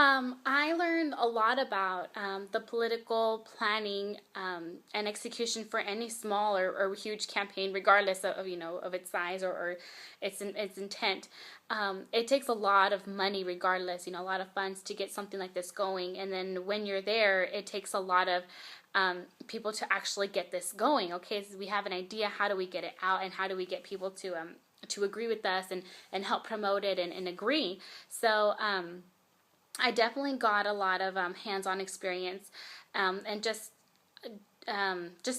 I learned a lot about the political planning and execution for any small or huge campaign, regardless of of its size or its intent. It takes a lot of money, regardless, a lot of funds to get something like this going. And then when you're there, it takes a lot of people to actually get this going. Okay, so we have an idea. How do we get it out, and how do we get people to agree with us and help promote it and agree? So. I definitely got a lot of hands-on experience and just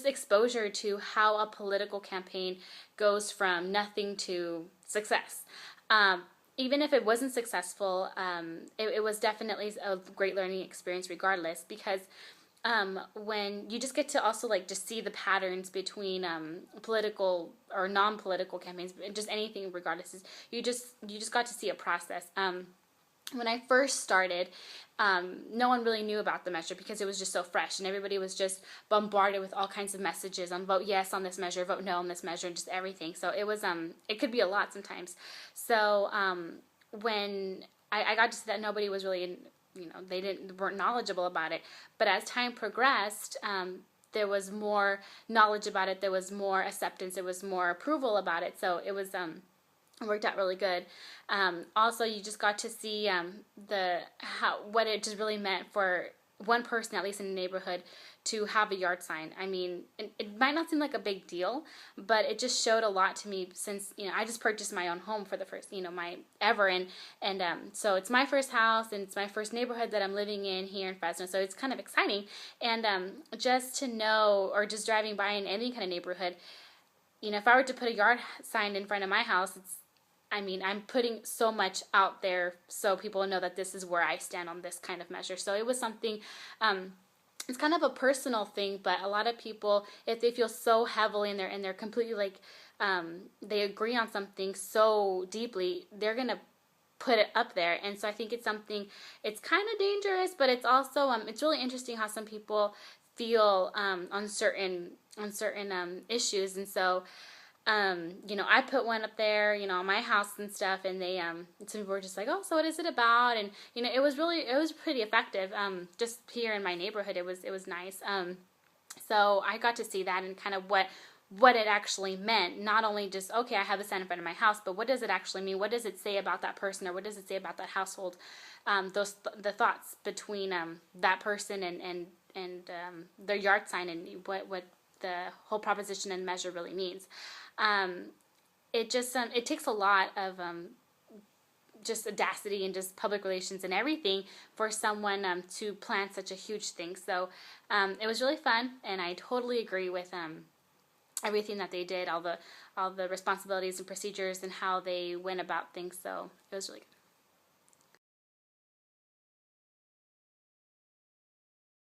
exposure to how a political campaign goes from nothing to success. Even if it wasn't successful, it was definitely a great learning experience regardless, because when you just get to also like just see the patterns between political or non-political campaigns, just anything regardless, is you just got to see a process. When I first started, no one really knew about the measure because it was just so fresh, and everybody was just bombarded with all kinds of messages on vote yes on this measure, vote no on this measure, and just everything. So it was it could be a lot sometimes. So when I got to see that nobody was really they weren't knowledgeable about it, but as time progressed, there was more knowledge about it, there was more acceptance, there was more approval about it. So it was it worked out really good. Also, you just got to see what it just really meant for one person, at least in the neighborhood, to have a yard sign. I mean, it might not seem like a big deal, but it just showed a lot to me, since I just purchased my own home for the first my ever, and so it's my first house and it's my first neighborhood that I'm living in here in Fresno. So it's kind of exciting, and just to know, or just driving by in any kind of neighborhood, if I were to put a yard sign in front of my house, I'm putting so much out there so people know that this is where I stand on this kind of measure. So it was something, it's kind of a personal thing, but a lot of people, if they feel so heavily and they're completely like, they agree on something so deeply, they're going to put it up there. And so I think it's something, it's kind of dangerous, but it's also, it's really interesting how some people feel on certain issues. And so I put one up there, on my house and stuff, and they, some people were just like, oh, so what is it about? And, it was pretty effective. Just here in my neighborhood, it was nice. So I got to see that, and kind of what it actually meant. Not only just, okay, I have a sign in front of my house, but what does it actually mean? What does it say about that person, or what does it say about that household? The thoughts between, that person and their yard sign, and what the whole proposition and measure really means. It takes a lot of just audacity and just public relations and everything for someone to plan such a huge thing. So it was really fun, and I totally agree with everything that they did, all the responsibilities and procedures and how they went about things. So it was really good.